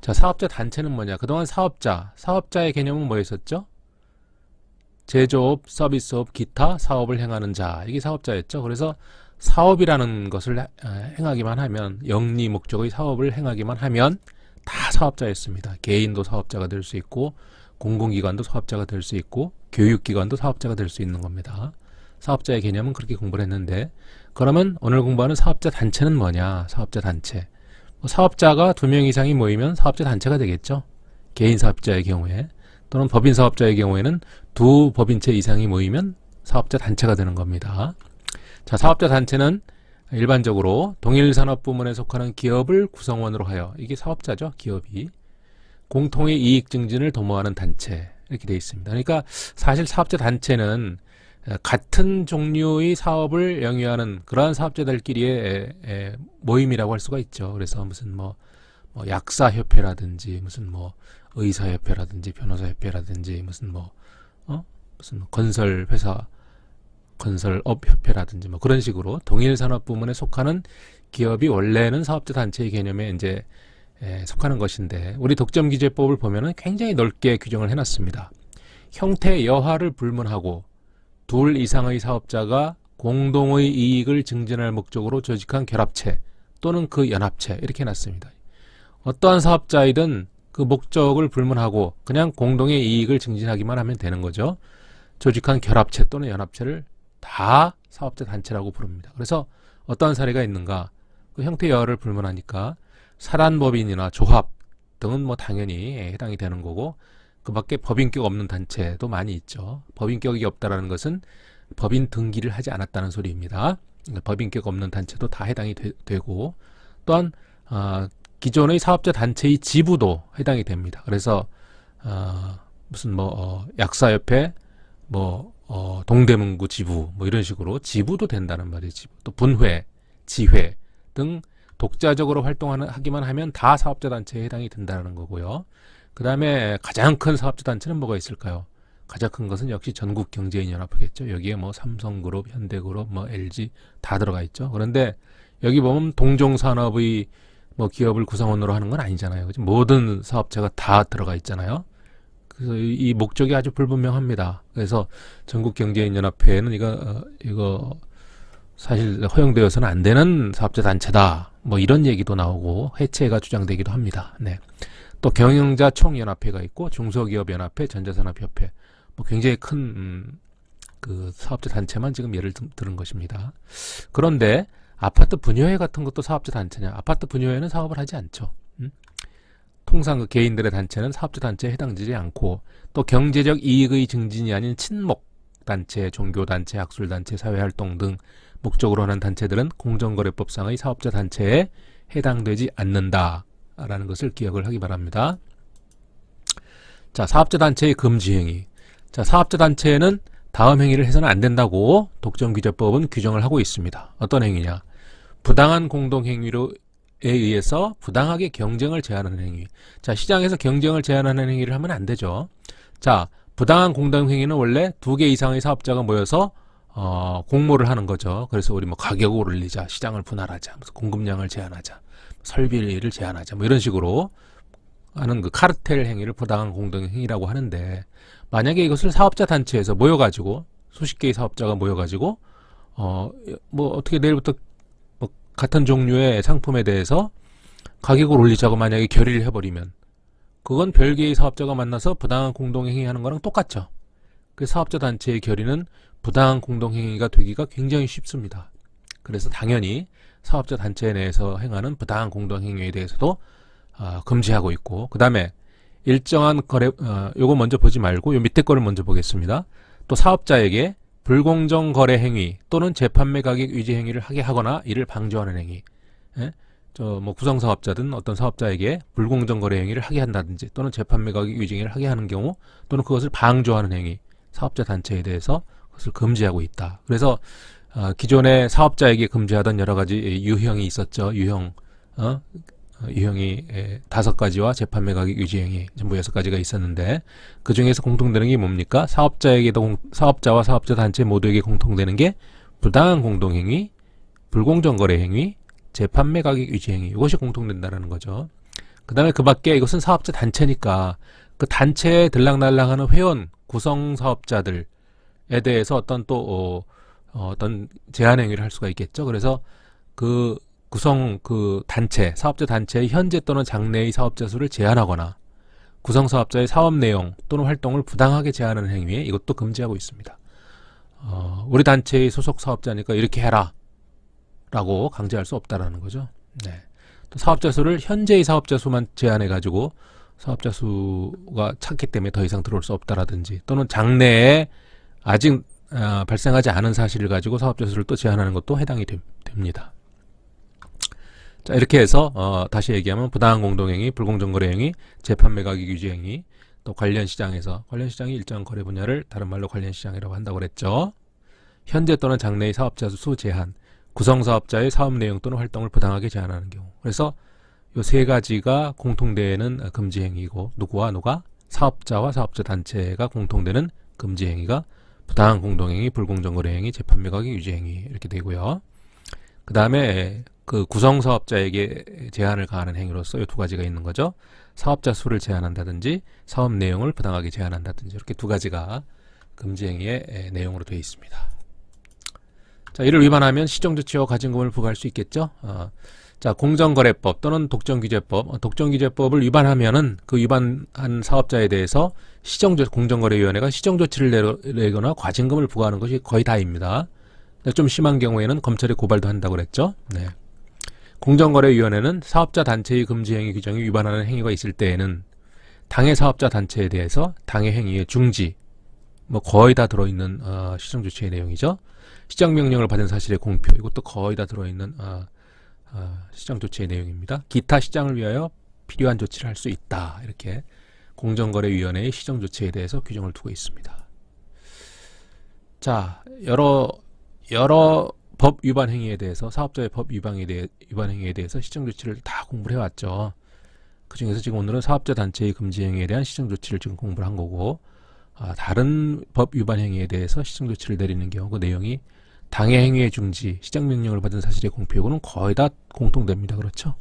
자, 사업자 단체는 뭐냐? 그동안 사업자의 개념은 뭐였었죠? 제조업, 서비스업, 기타 사업을 행하는 자. 이게 사업자였죠. 그래서 사업이라는 것을 행하기만 하면, 영리 목적의 사업을 행하기만 하면 다 사업자였습니다. 개인도 사업자가 될 수 있고, 공공기관도 사업자가 될 수 있고, 교육기관도 사업자가 될 수 있는 겁니다. 사업자의 개념은 그렇게 공부를 했는데, 그러면 오늘 공부하는 사업자 단체는 뭐냐? 사업자 단체. 사업자가 2명 이상이 모이면 사업자 단체가 되겠죠. 개인 사업자의 경우에, 또는 법인 사업자의 경우에는 2 법인체 이상이 모이면 사업자 단체가 되는 겁니다. 자, 사업자 단체는 일반적으로 동일 산업 부문에 속하는 기업을 구성원으로 하여, 이게 사업자죠, 기업이 공통의 이익 증진을 도모하는 단체, 이렇게 되어 있습니다. 그러니까 사실 사업자 단체는 같은 종류의 사업을 영위하는 그러한 사업자들끼리의 모임이라고 할 수가 있죠. 그래서 무슨 뭐 약사협회라든지, 무슨 뭐 의사협회라든지, 변호사협회라든지, 무슨 무슨 건설회사, 건설업협회라든지 뭐 그런 식으로 동일 산업 부문에 속하는 기업이 원래는 사업자 단체의 개념에 이제 속하는 것인데, 우리 독점규제법을 보면은 굉장히 넓게 규정을 해놨습니다. 형태 여하를 불문하고 2 이상의 사업자가 공동의 이익을 증진할 목적으로 조직한 결합체 또는 그 연합체, 이렇게 해놨습니다. 어떠한 사업자이든 그 목적을 불문하고 그냥 공동의 이익을 증진하기만 하면 되는 거죠. 조직한 결합체 또는 연합체를 다 사업자 단체라고 부릅니다. 그래서 어떠한 사례가 있는가? 그 형태 여하를 불문하니까 사단법인이나 조합 등은 뭐 당연히 해당이 되는 거고, 그 밖에 법인격 없는 단체도 많이 있죠. 법인격이 없다라는 것은 법인 등기를 하지 않았다는 소리입니다. 그러니까 법인격 없는 단체도 다 해당이 되고, 또한 기존의 사업자 단체의 지부도 해당이 됩니다. 그래서 무슨 약사협회, 동대문구 지부, 이런 식으로 지부도 된다는 말이에요. 지부. 또 분회, 지회 등 독자적으로 활동하기만 하면 다 사업자 단체에 해당이 된다는 거고요. 그 다음에 가장 큰 사업자 단체는 뭐가 있을까요? 가장 큰 것은 역시 전국경제인연합회겠죠. 여기에 삼성그룹, 현대그룹, LG 다 들어가 있죠. 그런데 여기 보면 동종산업의 기업을 구성원으로 하는 건 아니잖아요. 그죠? 모든 사업체가 다 들어가 있잖아요. 그래서 이 목적이 아주 불분명합니다. 그래서 전국경제인연합회는 이거 사실 허용되어서는 안 되는 사업자 단체다. 이런 얘기도 나오고 해체가 주장되기도 합니다. 네. 또 경영자 총연합회가 있고 중소기업연합회, 전자산업협회, 굉장히 큰 그 사업자 단체만 지금 예를 들은 것입니다. 그런데 아파트 분여회 같은 것도 사업자 단체냐? 아파트 분여회는 사업을 하지 않죠. 통상 그 개인들의 단체는 사업자 단체에 해당되지 않고, 또 경제적 이익의 증진이 아닌 친목 단체, 종교단체, 학술단체, 사회활동 등 목적으로 하는 단체들은 공정거래법상의 사업자 단체에 해당되지 않는다라는 것을 기억을 하기 바랍니다. 자, 사업자 단체의 금지 행위. 자, 사업자 단체에는 다음 행위를 해서는 안 된다고 독점규제법은 규정을 하고 있습니다. 어떤 행위냐? 부당한 공동행위로 에 의해서 부당하게 경쟁을 제한하는 행위. 자, 시장에서 경쟁을 제한하는 행위를 하면 안 되죠. 자, 부당한 공동행위는 원래 2개 이상의 사업자가 모여서 공모를 하는 거죠. 그래서 우리 가격을 올리자, 시장을 분할하자, 공급량을 제한하자, 설비를 제한하자, 이런 식으로 하는 그 카르텔 행위를 부당한 공동행위라고 하는데, 만약에 이것을 사업자 단체에서 모여가지고 수십 개의 사업자가 모여가지고 어떻게 내일부터 같은 종류의 상품에 대해서 가격을 올리자고 만약에 결의를 해버리면, 그건 별개의 사업자가 만나서 부당한 공동행위 하는 거랑 똑같죠. 그 사업자 단체의 결의는 부당한 공동행위가 되기가 굉장히 쉽습니다. 그래서 당연히 사업자 단체 내에서 행하는 부당한 공동행위에 대해서도 금지하고 있고, 그 다음에 일정한 거래, 요거 먼저 보지 말고 요 밑에 거를 먼저 보겠습니다. 또 사업자에게 불공정 거래 행위 또는 재판매 가격 유지 행위를 하게 하거나 이를 방조하는 행위. 구성사업자든 어떤 사업자에게 불공정 거래 행위를 하게 한다든지 또는 재판매 가격 유지 행위를 하게 하는 경우, 또는 그것을 방조하는 행위, 사업자 단체에 대해서 그것을 금지하고 있다. 그래서 기존에 사업자에게 금지하던 여러 가지 유형이 있었죠. 유형이 5가지와 재판매 가격 유지 행위 전부 6가지가 있었는데, 그 중에서 공통되는 게 뭡니까? 사업자와 사업자 단체 모두에게 공통되는 게 부당한 공동행위, 불공정 거래 행위, 재판매 가격 유지 행위, 이것이 공통된다는 거죠. 그 다음에 그 밖에 이것은 사업자 단체니까 그 단체에 들락날락하는 회원, 구성 사업자들에 대해서 어떤 또, 어떤 제한 행위를 할 수가 있겠죠. 그래서 그 그 단체, 사업자 단체의 현재 또는 장래의 사업자 수를 제한하거나 구성 사업자의 사업 내용 또는 활동을 부당하게 제한하는 행위에 이것도 금지하고 있습니다. 우리 단체의 소속 사업자니까 이렇게 해라 라고 강제할 수 없다라는 거죠. 네. 또 사업자 수를 현재의 사업자 수만 제한해 가지고 사업자 수가 찼기 때문에 더 이상 들어올 수 없다라든지 또는 장래에 아직 발생하지 않은 사실을 가지고 사업자 수를 또 제한하는 것도 해당이 됩니다. 자, 이렇게 해서 다시 얘기하면 부당한 공동행위, 불공정 거래행위, 재판매 가격 유지 행위, 또 관련 시장에서 관련 시장이 일정 거래 분야를 다른 말로 관련 시장이라고 한다고 그랬죠. 현재 또는 장래의 사업자 수 제한, 구성 사업자의 사업 내용 또는 활동을 부당하게 제한하는 경우. 그래서 이 세 가지가 공통되는 금지 행위고 누가 사업자와 사업자 단체가 공통되는 금지 행위가 부당한 공동행위, 불공정 거래행위, 재판매 가격 유지 행위 이렇게 되고요. 그 다음에 그 구성 사업자에게 제한을 가하는 행위로서 이 두 가지가 있는 거죠. 사업자 수를 제한한다든지 사업 내용을 부당하게 제한한다든지 이렇게 두 가지가 금지 행위의 내용으로 되어 있습니다. 자, 이를 위반하면 시정조치와 과징금을 부과할 수 있겠죠. 자, 공정거래법 또는 독점규제법, 독점규제법을 위반하면은 그 위반한 사업자에 대해서 공정거래위원회가 시정조치를 내거나 과징금을 부과하는 것이 거의 다입니다. 좀 심한 경우에는 검찰에 고발도 한다고 그랬죠. 네. 공정거래위원회는 사업자 단체의 금지행위 규정이 위반하는 행위가 있을 때에는 당해 사업자 단체에 대해서 당해 행위의 중지, 뭐 거의 다 들어있는 시정조치의 내용이죠. 시정명령을 받은 사실의 공표, 이것도 거의 다 들어있는 시정조치의 내용입니다. 기타 시장을 위하여 필요한 조치를 할 수 있다. 이렇게 공정거래위원회의 시정조치에 대해서 규정을 두고 있습니다. 자, 여러 법 위반 행위에 대해서 사업자의 법 위반 행위에 대해서 시정 조치를 다 공부를 해왔죠. 그 중에서 지금 오늘은 사업자 단체의 금지 행위에 대한 시정 조치를 지금 공부를 한 거고 다른 법 위반 행위에 대해서 시정 조치를 내리는 경우 그 내용이 당해 행위의 중지, 시정 명령을 받은 사실의 공표고는 거의 다 공통됩니다. 그렇죠?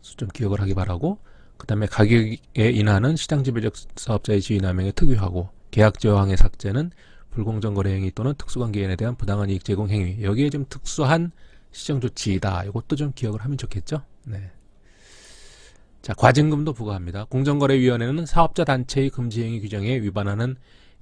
좀 기억을 하기 바라고 그 다음에 가격에 인하는 시장 지배적 사업자의 지위남용에 특유하고 계약 저항의 삭제는 불공정 거래 행위 또는 특수관계인에 대한 부당한 이익 제공 행위. 여기에 좀 특수한 시정 조치이다. 이것도 좀 기억을 하면 좋겠죠. 네. 자, 과징금도 부과합니다. 공정거래위원회는 사업자 단체의 금지 행위 규정에 위반하는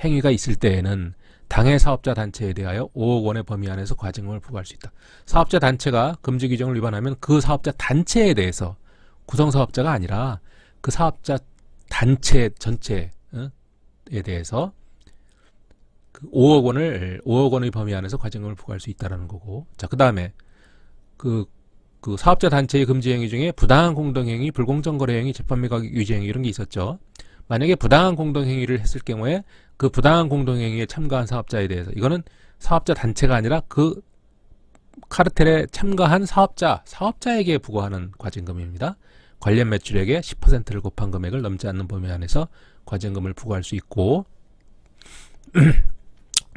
행위가 있을 때에는 당해 사업자 단체에 대하여 5억 원의 범위 안에서 과징금을 부과할 수 있다. 사업자 단체가 금지 규정을 위반하면 그 사업자 단체에 대해서 구성 사업자가 아니라 그 사업자 단체 전체에 대해서 5억 원의 범위 안에서 과징금을 부과할 수 있다라는 거고. 자, 그 다음에 그 사업자 단체의 금지 행위 중에 부당한 공동행위, 불공정 거래행위, 재판매 가격 유지 행위 이런 게 있었죠. 만약에 부당한 공동행위를 했을 경우에 그 부당한 공동행위에 참가한 사업자에 대해서 이거는 사업자 단체가 아니라 그 카르텔에 참가한 사업자에게 부과하는 과징금입니다. 관련 매출액의 10%를 곱한 금액을 넘지 않는 범위 안에서 과징금을 부과할 수 있고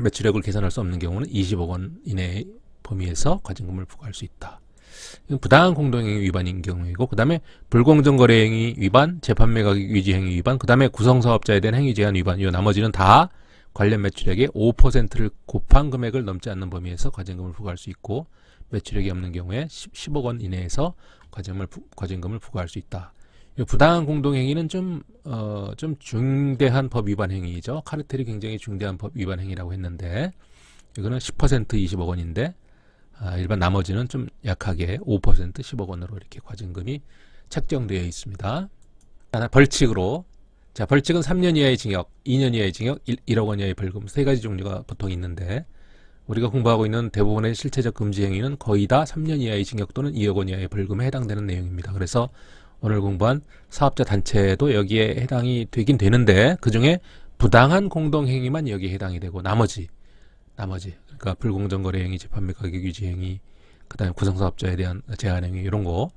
매출액을 계산할 수 없는 경우는 20억 원 이내의 범위에서 과징금을 부과할 수 있다. 이건 부당한 공동행위 위반인 경우이고 그 다음에 불공정 거래행위 위반, 재판매 가격 유지 행위 위반, 그 다음에 구성사업자에 대한 행위 제한 위반, 이 나머지는 다 관련 매출액의 5%를 곱한 금액을 넘지 않는 범위에서 과징금을 부과할 수 있고 매출액이 없는 경우에 10억 원 이내에서 과징금을 부과할 수 있다. 부당한 공동행위는 좀 중대한 법 위반 행위이죠. 카르텔이 굉장히 중대한 법 위반 행위라고 했는데 이거는 10% 20억 원인데 일반 나머지는 좀 약하게 5% 10억 원으로 이렇게 과징금이 책정되어 있습니다. 하나 벌칙으로 자, 벌칙은 3년 이하의 징역, 2년 이하의 징역, 1억 원 이하의 벌금 세 가지 종류가 보통 있는데 우리가 공부하고 있는 대부분의 실체적 금지 행위는 거의 다 3년 이하의 징역 또는 2억 원 이하의 벌금에 해당되는 내용입니다. 그래서 오늘 공부한 사업자 단체도 여기에 해당이 되긴 되는데 그중에 부당한 공동행위만 여기에 해당이 되고 나머지 그러니까 불공정 거래 행위, 재판매 가격 유지 행위, 그다음에 구성사업자에 대한 제한 행위 이런 거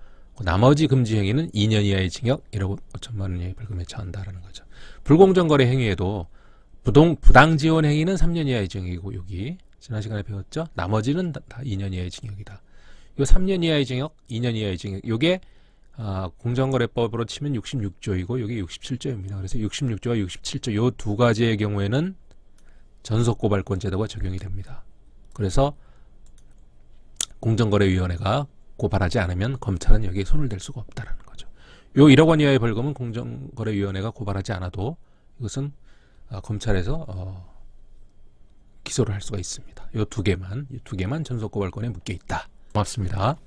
나머지 금지 행위는 2년 이하의 징역 1억 5천만 원 이하의 벌금에 처한다라는 거죠. 불공정 거래 행위에도 부당 지원 행위는 3년 이하의 징역이고 여기 지난 시간에 배웠죠? 나머지는 다 2년 이하의 징역이다. 요 3년 이하의 징역, 2년 이하의 징역 요게 공정거래법으로 치면 66조이고 여기 67조입니다. 그래서 66조와 67조 요 두 가지의 경우에는 전속고발권 제도가 적용이 됩니다. 그래서 공정거래위원회가 고발하지 않으면 검찰은 여기에 손을 댈 수가 없다는 거죠. 요 1억 원 이하의 벌금은 공정거래위원회가 고발하지 않아도 이것은 검찰에서 기소를 할 수가 있습니다. 요 두 개만 전속고발권에 묶여 있다. 고맙습니다.